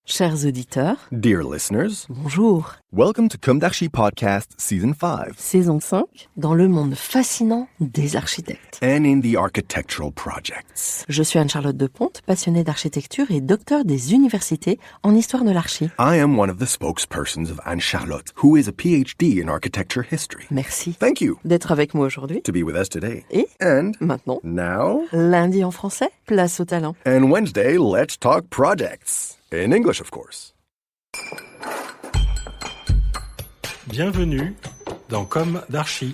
Chers auditeurs, Dear listeners, bonjour. welcome to Comme d'Archi Podcast Season 5. Saison 5, dans le monde fascinant des architectes. And in the architectural projects. Je suis Anne-Charlotte Deponte, passionnée d'architecture et docteur des universités en histoire de l'archi. I am one of the spokespersons of Anne-Charlotte, who is a PhD in architecture history. Merci Thank you d'être avec moi aujourd'hui. to be with us today. Et And maintenant, now, lundi en français, place au talent. and Wednesday, let's talk projects. In English, of course. Bienvenue dans Comme d'Archi.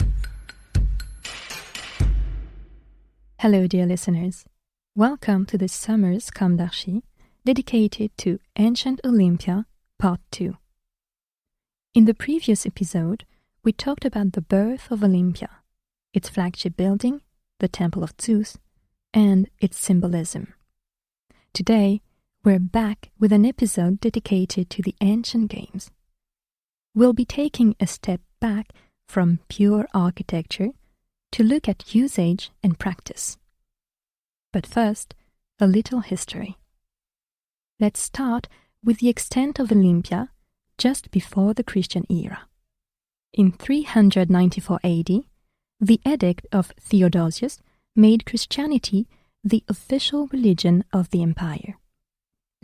Hello, dear listeners. Welcome to this summer's Comme d'Archi, dedicated to Ancient Olympia, Part 2. In the previous episode, we talked about the birth of Olympia, its flagship building, the Temple of Zeus, and its symbolism. Today, we're back with an episode dedicated to the ancient games. We'll be taking a step back from pure architecture to look at usage and practice. But first, a little history. Let's start with the extent of Olympia just before the Christian era. In 394 AD, the Edict of Theodosius made Christianity the official religion of the empire,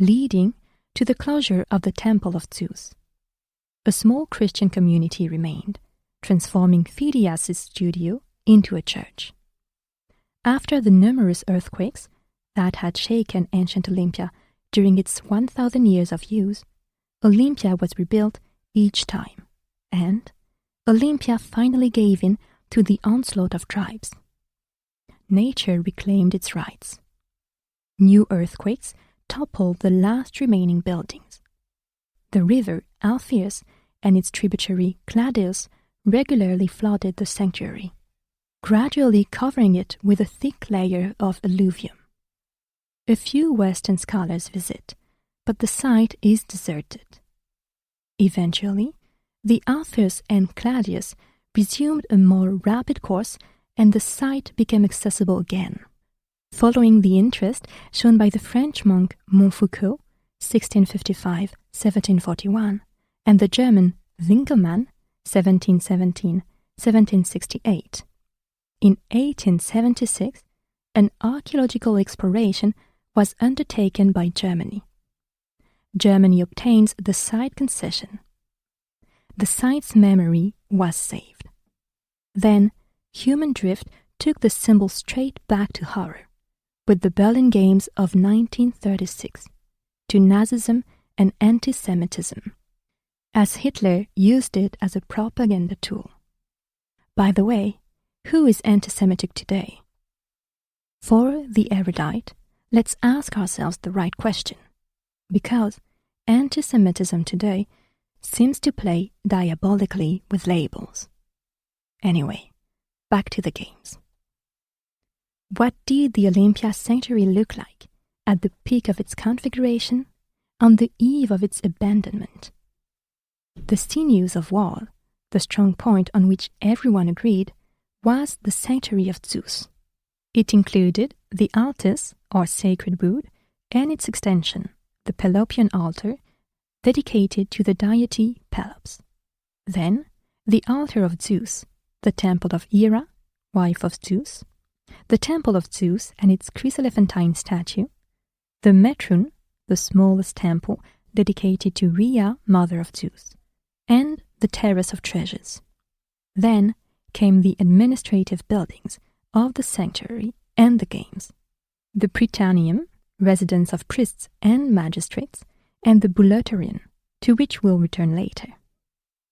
leading to the closure of the Temple of Zeus. A small Christian community remained, transforming Phidias' studio into a church. After the numerous earthquakes that had shaken ancient Olympia during its 1,000 years of use, Olympia was rebuilt each time, and Olympia finally gave in to the onslaught of tribes. Nature reclaimed its rights. New earthquakes toppled the last remaining buildings. The river Alpheus and its tributary Cladeus regularly flooded the sanctuary, gradually covering it with a thick layer of alluvium. A few Western scholars visit, but the site is deserted. Eventually, the Alpheus and Cladeus resumed a more rapid course and the site became accessible again, following the interest shown by the French monk Montfoucault, 1655-1741, and the German Winkelmann, 1717-1768. In 1876, an archaeological exploration was undertaken by Germany. Germany obtains the site concession. The site's memory was saved. Then, human drift took the symbol straight back to horror, with the Berlin Games of 1936, to Nazism and anti-Semitism, as Hitler used it as a propaganda tool. By the way, who is anti-Semitic today? For the erudite, let's ask ourselves the right question, because anti-Semitism today seems to play diabolically with labels. Anyway, back to the games. What did the Olympia sanctuary look like at the peak of its configuration, on the eve of its abandonment? The sinews of wall, the strong point on which everyone agreed, was the sanctuary of Zeus. It included the altis, or sacred wood, and its extension, the Pelopian altar, dedicated to the deity Pelops. Then, the altar of Zeus, the temple of Hera, wife of Zeus, the temple of Zeus and its chryselephantine statue, the Metrun, the smallest temple dedicated to Rhea, mother of Zeus, and the terrace of treasures. Then came the administrative buildings of the sanctuary and the games, the Prytaneum, residence of priests and magistrates, and the Bouleuterion, to which we'll return later.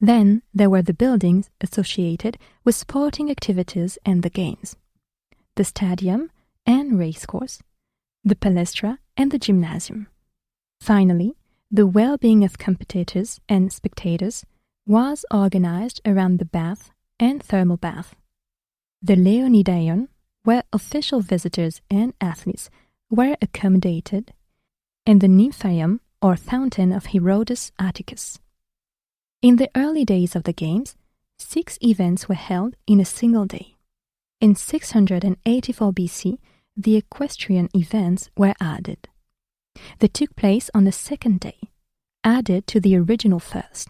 Then there were the buildings associated with sporting activities and the games, the stadium and racecourse, the palestra and the gymnasium. Finally, the well-being of competitors and spectators was organized around the bath and thermal bath, the Leonidaion, where official visitors and athletes were accommodated, and the Nymphaium, or fountain of Herodes Atticus. In the early days of the games, 6 events were held in a single day. In 684 BC, the equestrian events were added. They took place on the second day, added to the original first.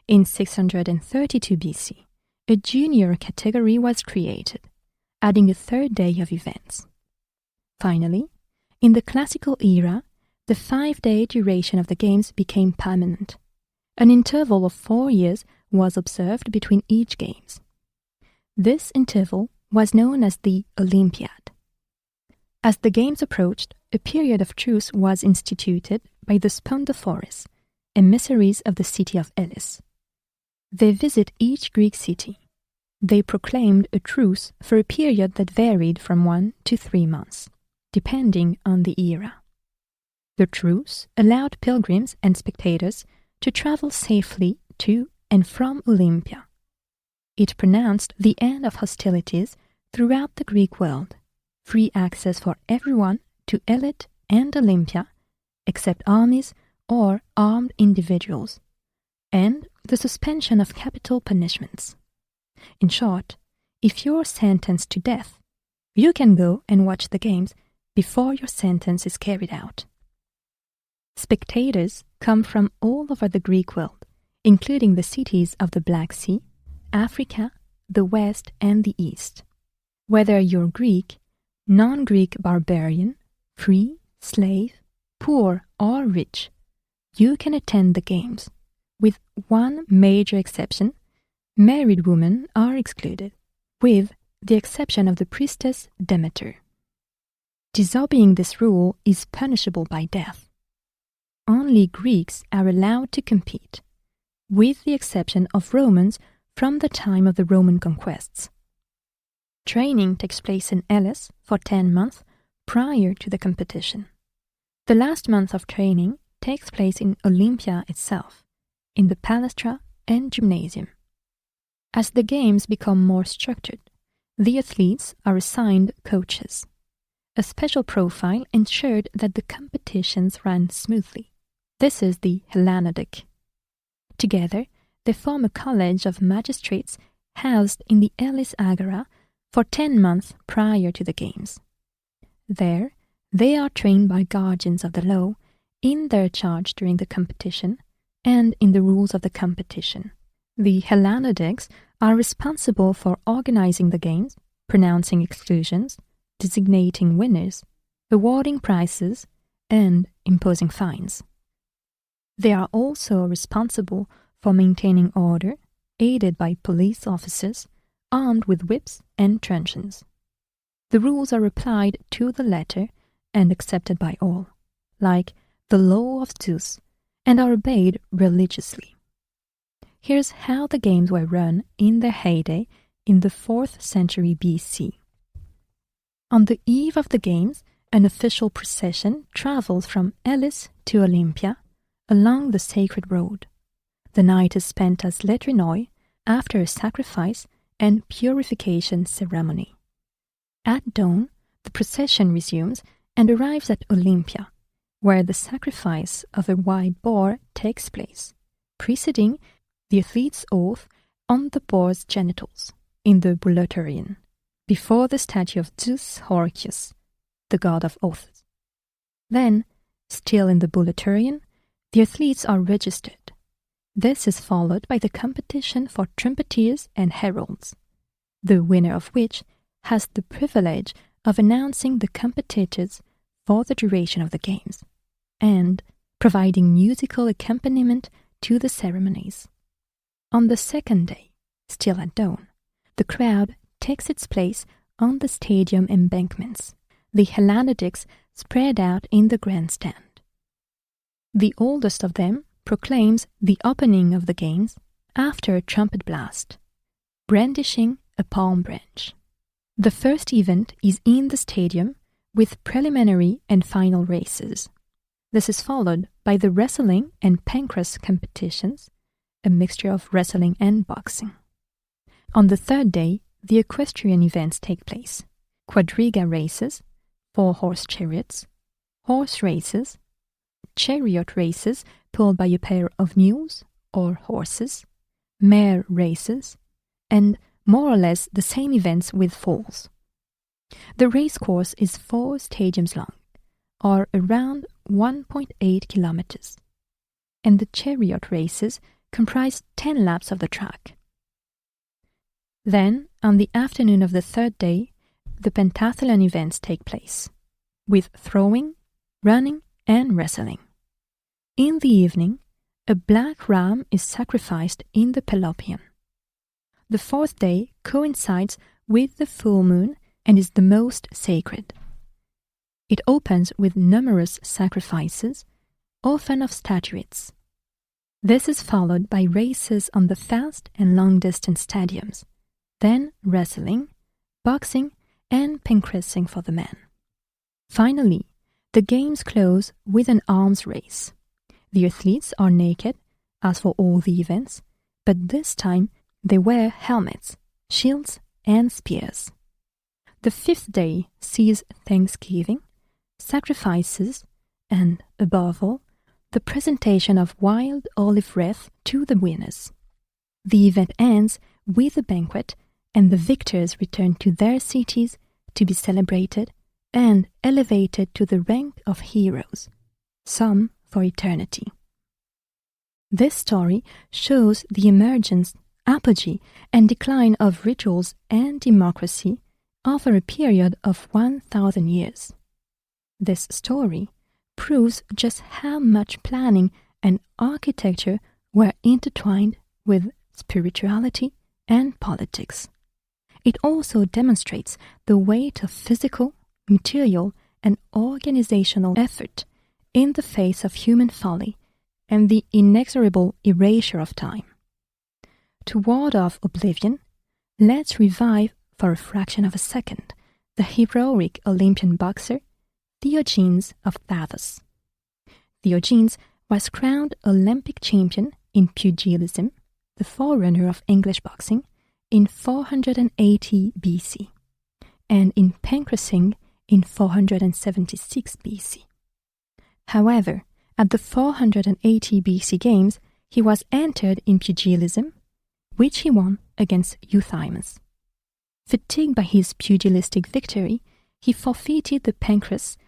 In 632 BC, a junior category was created, adding a third day of events. Finally, in the classical era, the 5-day duration of the games became permanent. An interval of 4 years was observed between each games. This interval was known as the Olympiad. As the games approached, a period of truce was instituted by the Spondophores, emissaries of the city of Elis. They visit each Greek city. They proclaimed a truce for a period that varied from 1 to 3 months, depending on the era. The truce allowed pilgrims and spectators to travel safely to and from Olympia. It pronounced the end of hostilities throughout the Greek world, free access for everyone to Elid and Olympia, except armies or armed individuals, and the suspension of capital punishments. In short, if you're sentenced to death, you can go and watch the games before your sentence is carried out. Spectators come from all over the Greek world, including the cities of the Black Sea, Africa, the West, and the East. Whether you're Greek, non-Greek barbarian, free, slave, poor, or rich, you can attend the games. With one major exception, married women are excluded, with the exception of the priestess Demeter. Disobeying this rule is punishable by death. Only Greeks are allowed to compete, with the exception of Romans from the time of the Roman conquests. Training takes place in Elis for 10 months prior to the competition. The last month of training takes place in Olympia itself, in the palæstra and gymnasium. As the games become more structured, the athletes are assigned coaches. A special profile ensured that the competitions ran smoothly. This is the Hellanodic. Together, they form a college of magistrates housed in the Elis Agora for 10 months prior to the games. There, they are trained by guardians of the law in their charge during the competition and in the rules of the competition. The Hellanodics are responsible for organizing the games, pronouncing exclusions, designating winners, awarding prizes, and imposing fines. They are also responsible for maintaining order, aided by police officers armed with whips and truncheons. The rules are applied to the letter and accepted by all, like the law of Zeus, and are obeyed religiously. Here's how the games were run in their heyday in the 4th century BC. On the eve of the games, an official procession travels from Elis to Olympia along the sacred road. The night is spent as letrinoi after a sacrifice and purification ceremony. At dawn, the procession resumes and arrives at Olympia, where the sacrifice of a wild boar takes place, preceding the athlete's oath on the boar's genitals in the Bouleuterion, before the statue of Zeus Horicius, the god of oaths. Then, still in the Bouleuterion, the athletes are registered. This is followed by the competition for trumpeters and heralds, the winner of which has the privilege of announcing the competitors for the duration of the games and providing musical accompaniment to the ceremonies. On the second day, still at dawn, the crowd takes its place on the stadium embankments, the Hellanodics spread out in the grandstand. The oldest of them proclaims the opening of the games after a trumpet blast, brandishing a palm branch. The first event is in the stadium with preliminary and final races. This is followed by the wrestling and pancras competitions, a mixture of wrestling and boxing. On the third day, the equestrian events take place: quadriga races, 4-horse chariots, horse races, chariot races pulled by a pair of mules or horses, mare races, and more or less the same events with foals. The race course is 4 stadiums long, or around 1.8 kilometers. and the chariot races comprise 10 laps of the track. Then, on the afternoon of the third day, the pentathlon events take place, with throwing, running, and wrestling. In the evening, a black ram is sacrificed in the Pelopion. The fourth day coincides with the full moon and is the most sacred. It opens with numerous sacrifices, often of statuettes. This is followed by races on the fast and long-distance stadiums, then wrestling, boxing, and pancrasing for the men. Finally, the games close with an arms race. The athletes are naked, as for all the events, but this time they wear helmets, shields, and spears. The fifth day sees Thanksgiving, sacrifices, and, above all, the presentation of wild olive wreath to the winners. The event ends with a banquet, and the victors return to their cities to be celebrated and elevated to the rank of heroes, some for eternity. This story shows the emergence, apogee, and decline of rituals and democracy over a period of 1,000 years. This story proves just how much planning and architecture were intertwined with spirituality and politics. It also demonstrates the weight of physical, material, and organizational effort in the face of human folly and the inexorable erasure of time. To ward off oblivion, let's revive for a fraction of a second the heroic Olympian boxer Diogenes of Thapsus. Diogenes was crowned Olympic champion in pugilism, the forerunner of English boxing, in 480 BC, and in pancrasing in 476 BC. However, at the 480 BC Games, he was entered in pugilism, which he won against Euthymus. Fatigued by his pugilistic victory, he forfeited the pancras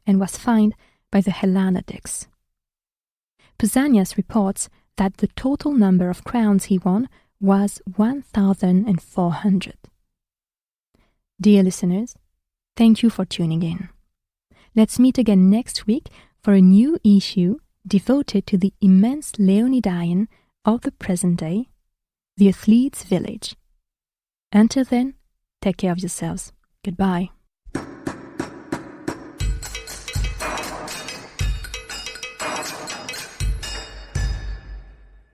and was fined by the Hellenics. Pausanias reports that the total number of crowns he won was 1,400. Dear listeners, thank you for tuning in. Let's meet again next week for a new issue devoted to the immense Leonidion of the present day, the athlete's village. Until then, take care of yourselves. Goodbye.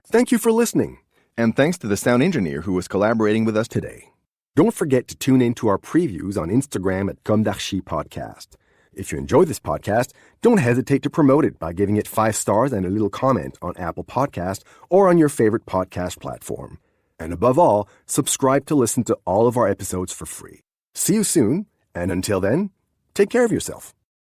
Thank you for listening. And thanks to the sound engineer who was collaborating with us today. Don't forget to tune in to our previews on Instagram at Comme d'Archi Podcast. If you enjoy this podcast, don't hesitate to promote it by giving it 5 stars and a little comment on Apple Podcast or on your favorite podcast platform. And above all, subscribe to listen to all of our episodes for free. See you soon, and until then, take care of yourself.